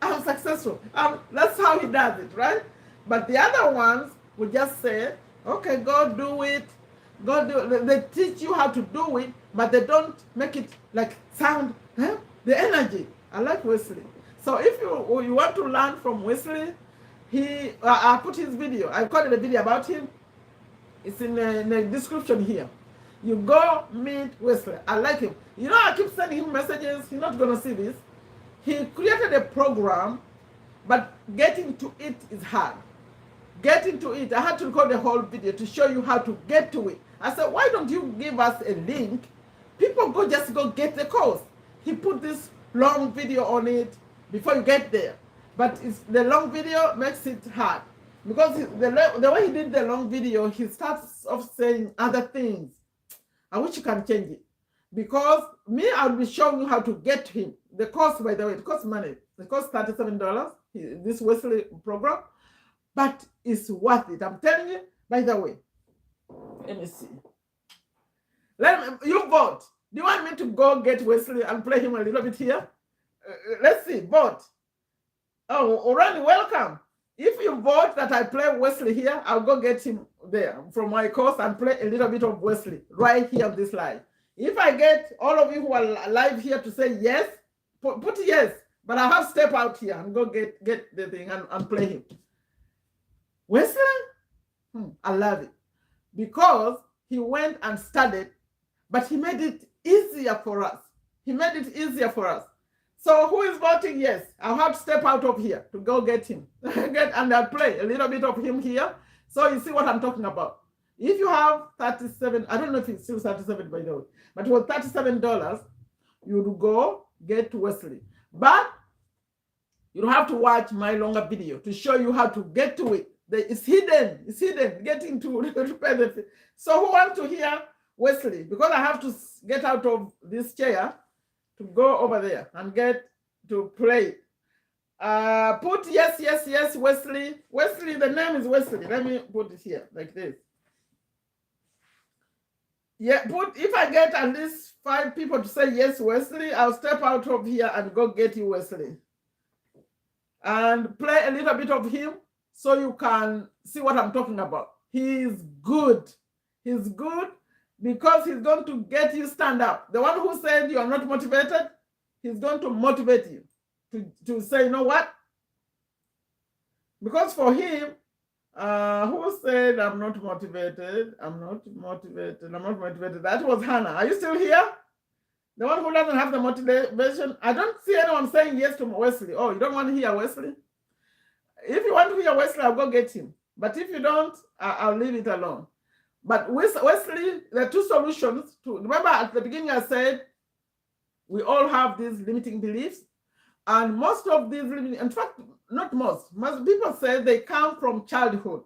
am successful. That's how he does it, right? But the other ones will just say, okay, go do it. Go do it. They teach you how to do it, but they don't make it like sound, the energy. I like Wesley. So if you want to learn from Wesley, I put his video. I recorded a video about him. It's in the description here. You go meet Wesley. I like him. You know, I keep sending him messages. He's not going to see this. He created a program, but getting to it is hard. Getting to it, I had to record the whole video to show you how to get to it. I said, why don't you give us a link? People just go get the course. He put this long video on it before you get there. But the long video makes it hard. Because the way he did the long video, he starts off saying other things. I wish you can change it. Because me, I'll be showing you how to get him. The cost, by the way, it costs money. It costs $37, this Wesley program, but it's worth it. I'm telling you, by the way. Let me see. You vote. Do you want me to go get Wesley and play him a little bit here? Let's see. Vote. Oh, Orani, welcome. If you vote that I play Wesley here, I'll go get him there from my course and play a little bit of Wesley right here on this live. If I get all of you who are live here to say yes, put yes. But I have to step out here and go get the thing and play him. Wesley? I love it. Because he went and studied, but he made it easier for us. He made it easier for us. So who is voting yes? I'll have to step out of here to go get him. And I'll play a little bit of him here. So you see what I'm talking about. If you have 37, I don't know if it's still 37 by the way, but with $37, you would go get Wesley. But you don't have to watch my longer video to show you how to get to it. It's hidden. It's hidden. Getting to repair the. So who wants to hear Wesley? Because I have to get out of this chair to go over there and get to play. Put yes, yes, yes, Wesley. Wesley, the name is Wesley. Let me put it here like this. Yeah, if I get at least 5 people to say yes, Wesley, I'll step out of here and go get you, Wesley. And play a little bit of him so you can see what I'm talking about. He's good. He's good because he's going to get you stand up. The one who said you are not motivated, he's going to motivate you to say, you know what? Because for him, who said I'm not motivated? I'm not motivated. That was Hannah. Are you still here? The one who doesn't have the motivation. I don't see anyone saying yes to Wesley. Oh, you don't want to hear Wesley? If you want to hear Wesley, I'll go get him. But if you don't, I'll leave it alone. But with Wesley, there are 2 solutions. Remember at the beginning I said, we all have these limiting beliefs. And most of these in fact, not most people say they come from childhood,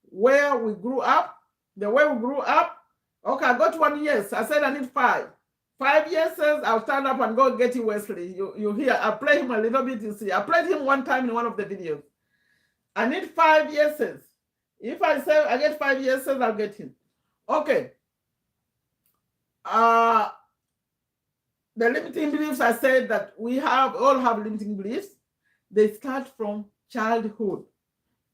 where we grew up, the way we grew up. Okay, I got 1 yes. I said I need 5. 5 yeses, I'll stand up and go get you, Wesley. You hear, I play him a little bit, you see. I played him one time in one of the videos. I need 5 yeses. If I say I get 5 yeses, I'll get him. Okay. The limiting beliefs, I said that we all have limiting beliefs. They start from childhood.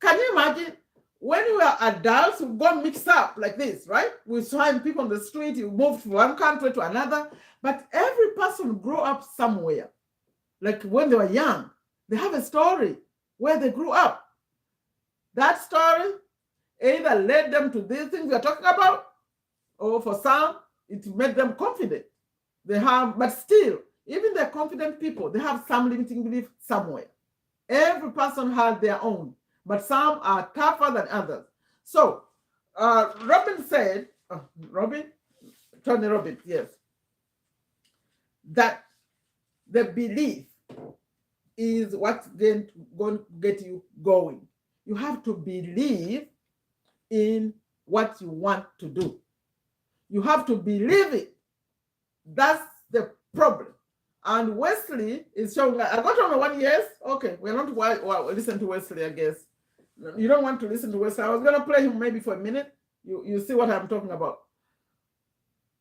Can you imagine when we are adults, we go mix up like this, right? We find people on the street, you move from one country to another, but every person grew up somewhere. Like when they were young, they have a story where they grew up. That story either led them to these things we're talking about, or for some, it made them confident. They have, but still, even the confident people, they have some limiting belief somewhere. Every person has their own, but some are tougher than others. So, Robin said, Tony Robbins, yes, that the belief is what's going to get you going. You have to believe in what you want to do. You have to believe it. That's the problem. And Wesley is showing, I got on 1 yes. Okay, we're not listen to Wesley, I guess. You don't want to listen to Wesley. I was going to play him maybe for a minute. You see what I'm talking about.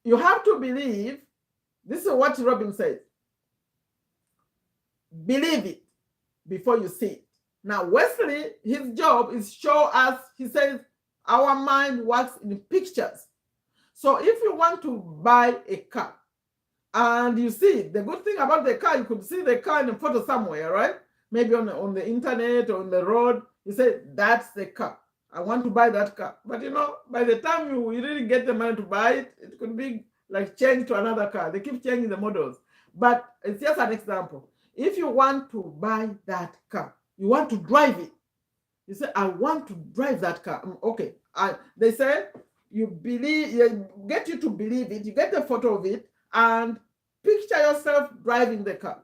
You have to believe. This is what Robin says. Believe it before you see it. Now, Wesley, his job is show us, he says, our mind works in pictures. So if you want to buy a car, and you see, the good thing about the car, you could see the car in a photo somewhere, right? Maybe on the internet or on the road. You say, that's the car. I want to buy that car. But you know, by the time you really get the money to buy it, it could be like change to another car. They keep changing the models. But it's just an example. If you want to buy that car, you want to drive it. You say, I want to drive that car. Okay. They say, you get you to believe it. You get the photo of it and picture yourself driving the car.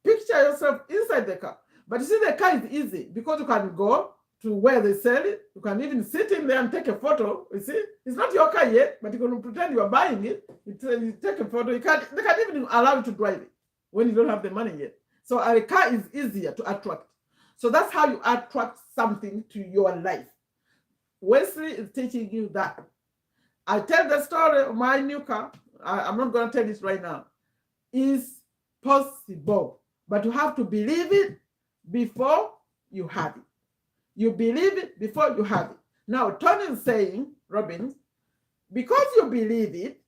Picture yourself inside the car. But you see, the car is easy because you can go to where they sell it. You can even sit in there and take a photo. You see, it's not your car yet, but you can pretend you are buying it. You take a photo. They can't even allow you to drive it when you don't have the money yet. So a car is easier to attract. So that's how you attract something to your life. Wesley is teaching you that. I tell the story of my new car. I'm not going to tell this right now. It's possible, but you have to believe it before you have it. You believe it before you have it. Now, Tony is saying, Robin, because you believe it,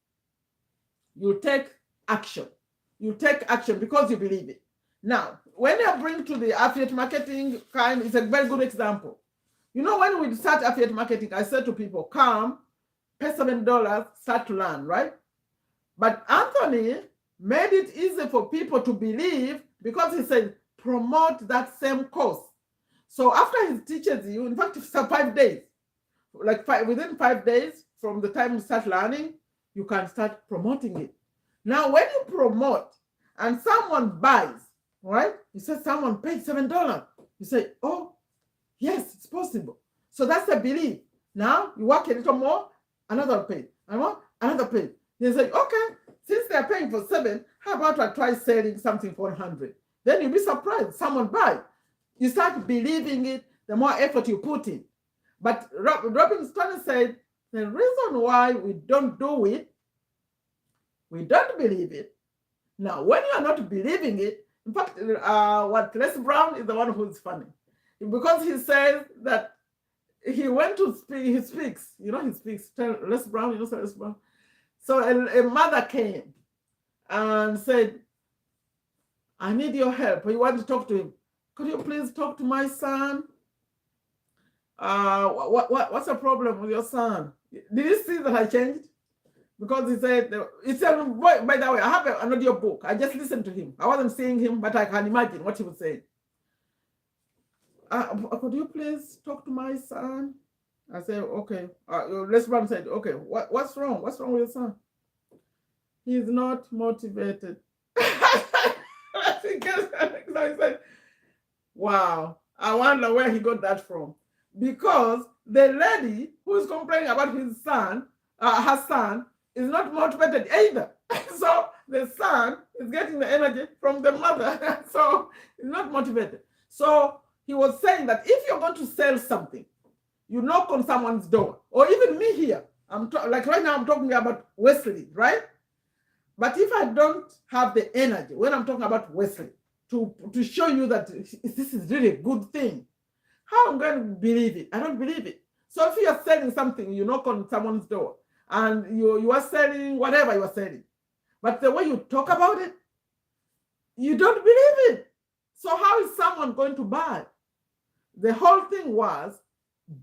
you take action. You take action because you believe it. Now, when you bring to the affiliate marketing kind, it's a very good example. You know, when we start affiliate marketing, I said to people, come, pay $7, start to learn, right? But Anthony made it easy for people to believe because he said, promote that same course. So after he teaches you, in fact, it's 5 days, within 5 days from the time you start learning, you can start promoting it. Now, when you promote and someone buys, right? You say someone paid $7. You say, oh, yes, it's possible. So that's the belief. Now you work a little more, another page, another page. They say, okay, since they're paying for $7, how about I try selling something for $100? Then you'll be surprised. Someone buy. You start believing it, the more effort you put in. But Robin Stone said, the reason why we don't do it, we don't believe it. Now, when you are not believing it, in fact, Les Brown is the one who's funny. Because he says that he went to speak, he speaks. Tell Les Brown, Les Brown. So a mother came and said, I need your help. You want to talk to him. Could you please talk to my son? What's the problem with your son? Did you see that I changed? Because he said, by the way, I have an audio book. I just listened to him. I wasn't seeing him, but I can imagine what he was saying. Could you please talk to my son? I said, okay. Les Brown said, okay, what's wrong? What's wrong with your son? He's not motivated. I said, wow, I wonder where he got that from. Because the lady who is complaining about his son, her son, is not motivated either. So the son is getting the energy from the mother. So he's not motivated. So he was saying that if you're going to sell something, you knock on someone's door, or even me here. Like right now, I'm talking about Wesley, right? But if I don't have the energy when I'm talking about Wesley to show you that this is really a good thing, how am I going to believe it? I don't believe it. So if you are selling something, you knock on someone's door and you are selling whatever you are selling, but the way you talk about it, you don't believe it. So how is someone going to buy? The whole thing was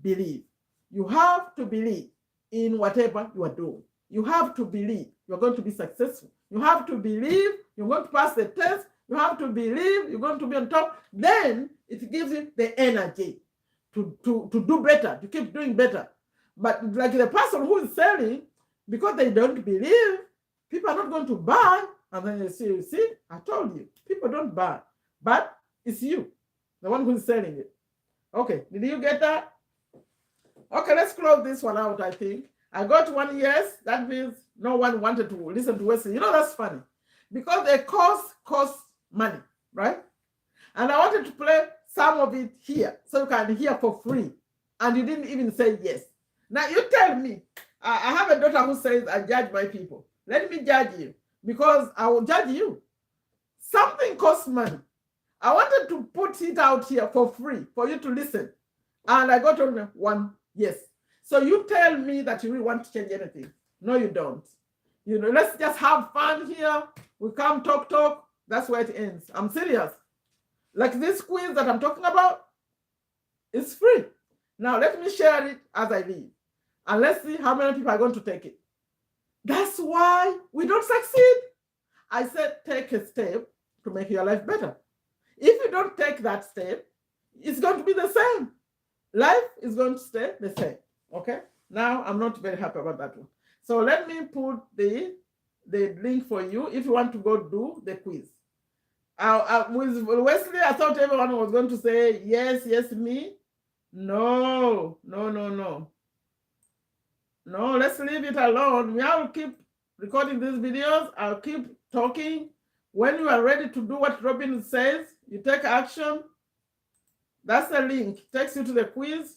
believe. You have to believe in whatever you are doing. You have to believe you're going to be successful. You have to believe you're going to pass the test. You have to believe you're going to be on top. Then it gives you the energy to do better, to keep doing better. But like the person who is selling, because they don't believe, people are not going to buy. And then you see, I told you, people don't buy. But it's you, the one who's selling it. Okay, did you get that? Okay, let's close this one out, I think. I got one yes. That means no one wanted to listen to Wesley. You know, that's funny. Because a course costs money, right? And I wanted to play some of it here so you can hear for free. And you didn't even say yes. Now you tell me. I have a daughter who says I judge my people. Let me judge you because I will judge you. Something costs money. I wanted to put it out here for free for you to listen. And I got only one yes. So you tell me that you really want to change anything. No, you don't. You know, let's just have fun here. We come talk. That's where it ends. I'm serious. Like this quiz that I'm talking about, it's free. Now let me share it as I leave. And let's see how many people are going to take it. That's why we don't succeed. I said take a step to make your life better. If you don't take that step, it's going to be the same. Life is going to stay the same. Okay? Now, I'm not very happy about that one. So let me put the link for you if you want to go do the quiz. With Wesley, I thought everyone was going to say, yes, me. No, no, no, no. No, let's leave it alone. I'll keep recording these videos. I'll keep talking. When you are ready to do what Robin says, you take action. That's the link. Takes you to the quiz.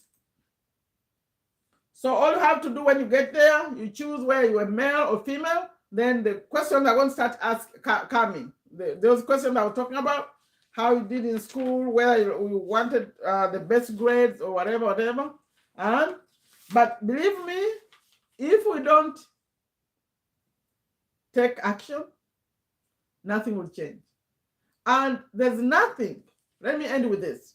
So all you have to do when you get there, you choose whether you're male or female. Then the questions are going to start coming. Those questions I was talking about, how you did in school, whether you wanted the best grades or whatever. But believe me, if we don't take action, nothing will change. And there's nothing, let me end with this,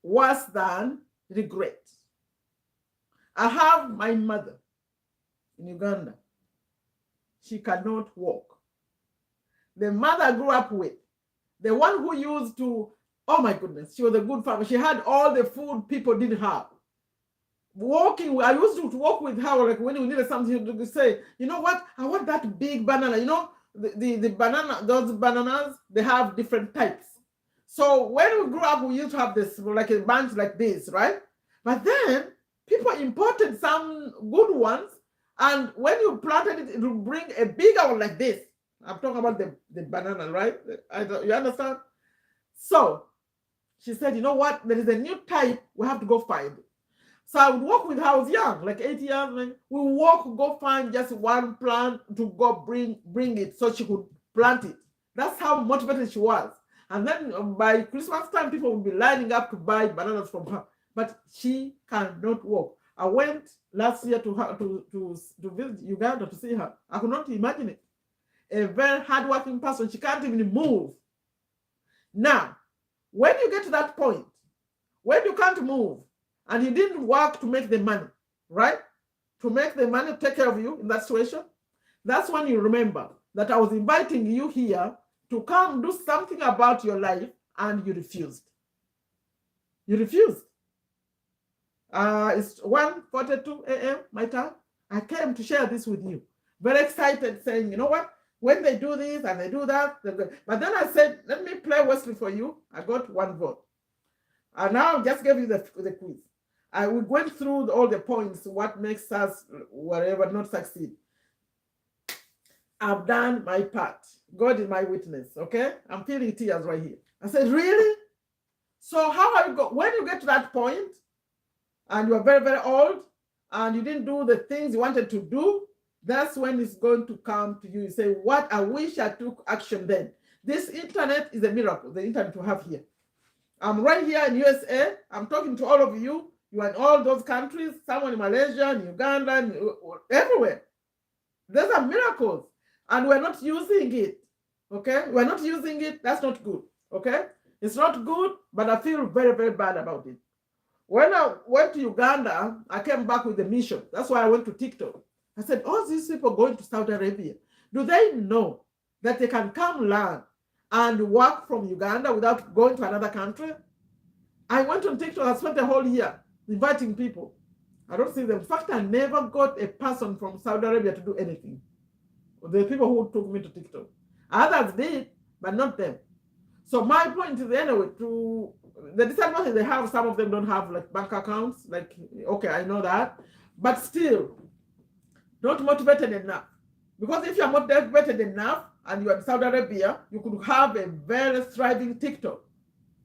worse than regret. I have my mother in Uganda. She cannot walk. The mother I grew up with, the one who used to, oh my goodness, she was a good farmer. She had all the food people didn't have. Walking, I used to walk with her, like when we needed something to say, you know what, I want that big banana. You know, the banana, those bananas, they have different types. So when we grew up, we used to have this, like a bunch like this, right? But then people imported some good ones, and when you planted it, it will bring a bigger one like this. I'm talking about the banana, right? You understand? So she said, you know what? There is a new type. We have to go find it. So I would walk with her. I was young, like 8 years. We would walk, go find just one plant to go bring it so she could plant it. That's how motivated she was. And then by Christmas time, people would be lining up to buy bananas from her. But she cannot walk. I went last year to her to visit Uganda to see her. I could not imagine it. A very hardworking person. She can't even move. Now, when you get to that point, when you can't move, and you didn't work to make the money, right? To make the money, take care of you in that situation. That's when you remember that I was inviting you here to come do something about your life, and you refused. You refused. It's 1:42 a.m. my time. I came to share this with you. Very excited, saying, you know what? When they do this and they do that, but then I said, let me play Wesley for you. I got 1 vote. And now I'll just give you the quiz. We went through all the points, what makes us, whatever, not succeed. I've done my part. God is my witness, okay? I'm feeling tears right here. I said, really? So how are you go? When you get to that point, and you are very, very old, and you didn't do the things you wanted to do, that's when it's going to come to you. You say, what? I wish I took action then. This internet is a miracle, the internet we have here. I'm right here in USA. I'm talking to all of you. You are in all those countries, someone in Malaysia, in Uganda, everywhere. Those are miracles. And we're not using it. Okay? We're not using it. That's not good. Okay? It's not good, but I feel very, very bad about it. When I went to Uganda, I came back with a mission. That's why I went to TikTok. I said, all these people going to Saudi Arabia, do they know that they can come learn and work from Uganda without going to another country? I went on TikTok. I spent a whole year inviting people. I don't see them. In fact, I never got a person from Saudi Arabia to do anything. The people who took me to TikTok. Others did, but not them. So my point is, anyway, to the disadvantage they have, some of them don't have like bank accounts. Like, okay, I know that. But still, not motivated enough. Because if you're motivated enough and you're in Saudi Arabia, you could have a very thriving TikTok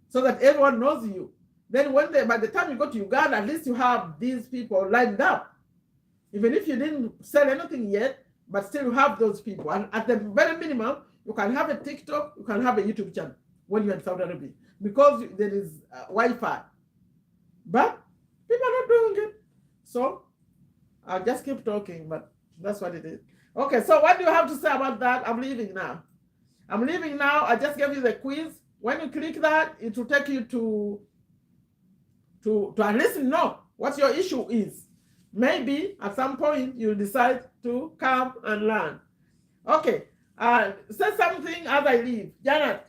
so that everyone knows you. Then by the time you go to Uganda, at least you have these people lined up. Even if you didn't sell anything yet, but still you have those people. And at the very minimum, you can have a TikTok, you can have a YouTube channel when you're in Saudi Arabia, because there is Wi-Fi. But people are not doing it. So I'll just keep talking, but that's what it is. Okay, so what do you have to say about that? I'm leaving now. I'm leaving now. I just gave you the quiz. When you click that, it will take you to at least know what your issue is. Maybe at some point you'll decide to come and learn. Okay, say something as I leave. Janet,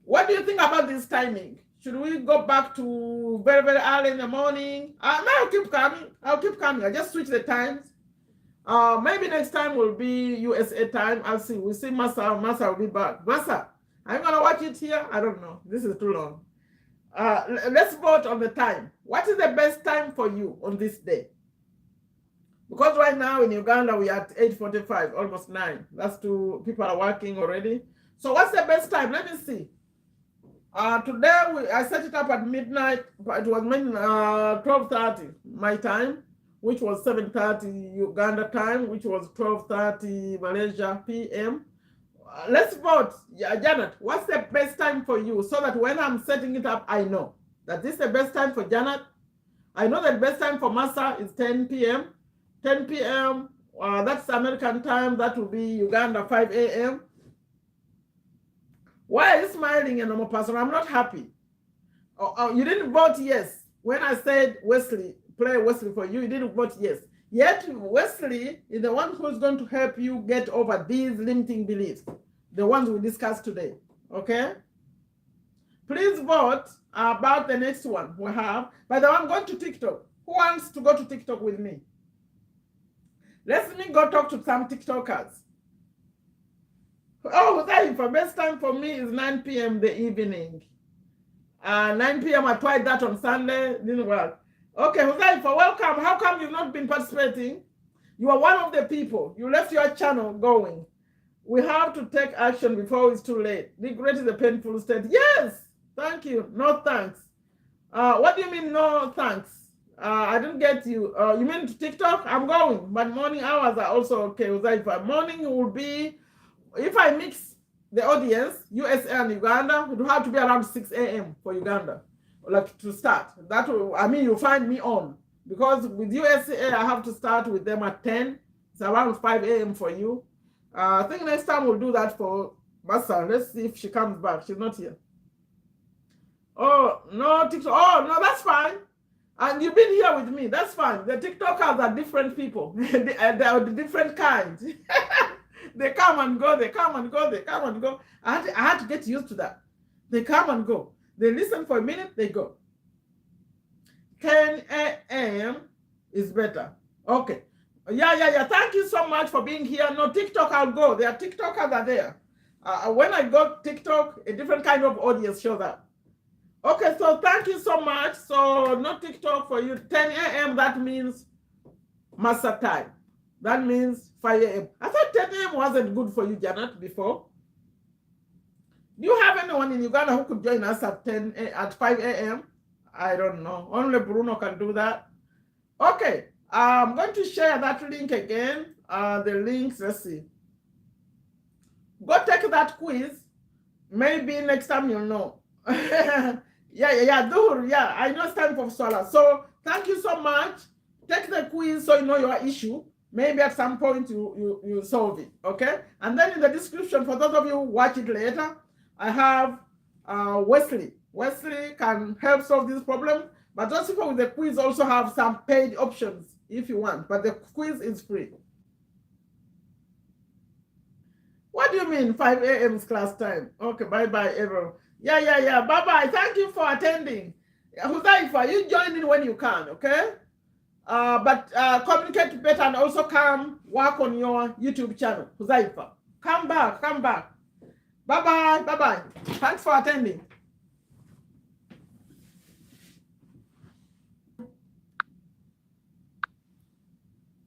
what do you think about this timing? Should we go back to very, very early in the morning? No, I'll keep coming. I just switch the times. Maybe next time will be USA time. I'll see. We'll see Masa. Masa will be back. Masa, I'm going to watch it here. I don't know. This is too long. Let's vote on the time. What is the best time for you on this day? Because right now in Uganda, we are at 8:45, almost 9. That's two people are working already. So what's the best time? Let me see. Today, I set it up at midnight. It was 12:30 my time, which was 7:30 Uganda time, which was 12:30 Malaysia PM. Let's vote. Yeah, Janet, what's the best time for you? So that when I'm setting it up, I know that this is the best time for Janet. I know that the best time for Massa is 10 p.m. 10 p.m., that's American time. That will be Uganda 5 a.m. Why are you smiling, a normal person? I'm not happy. You didn't vote yes. When I said Wesley, play Wesley for you, you didn't vote yes. Yet Wesley is the one who's going to help you get over these limiting beliefs, the ones we discussed today, okay? Please vote about the next one we have. By the way, I'm going to TikTok. Who wants to go to TikTok with me? Let me go talk to some TikTokers. Oh, the best time for me is 9 p.m. the evening. 9 p.m. I tried that on Sunday, didn't work. Okay, Huzaifa, welcome. How come you've not been participating? You are one of the people. You left your channel going. We have to take action before it's too late. Regret is a painful state. Yes, thank you. No thanks. What do you mean no thanks? I didn't get you. You mean to TikTok? I'm going, but morning hours are also okay. Huzaifa, morning will be, if I mix the audience, USA and Uganda, it will have to be around 6 a.m. for Uganda, like to start. That will, I mean, you'll find me on, because with USA, I have to start with them at 10. It's around 5 a.m. for you. I think next time we'll do that for Massa. Let's see if she comes back. She's not here. Oh, no, TikTok. Oh, no, that's fine. And you've been here with me. That's fine. The TikTokers are different people. They are the different kinds. They come and go. They come and go. They come and go. I had to get used to that. They come and go. They listen for a minute. They go. 10 a.m. is better. Okay. Yeah. Thank you so much for being here. No, TikTok, I'll go. There are TikTokers are there. When I go TikTok, a different kind of audience shows up. Okay, so thank you so much. So no TikTok for you. 10 a.m. that means Massa time. That means 5 a.m. I thought 10 a.m. wasn't good for you, Janet, before. Do you have anyone in Uganda who could join us at 5 a.m.? I don't know. Only Bruno can do that. Okay, I'm going to share that link again. The links, let's see. Go take that quiz. Maybe next time you'll know. Yeah, Duhur, yeah, I know it's time for Solar. So thank you so much. Take the quiz so you know your issue. Maybe at some point you solve it, okay? And then in the description, for those of you who watch it later, I have Wesley. Wesley can help solve this problem, but those people with the quiz also have some paid options if you want, but the quiz is free. What do you mean 5 a.m. is class time? Okay, bye-bye, everyone. Yeah. Bye-bye. Thank you for attending. Huzaifa, you join in when you can, okay? But communicate better and also come work on your YouTube channel. Huzaifa, come back. Bye-bye. Thanks for attending.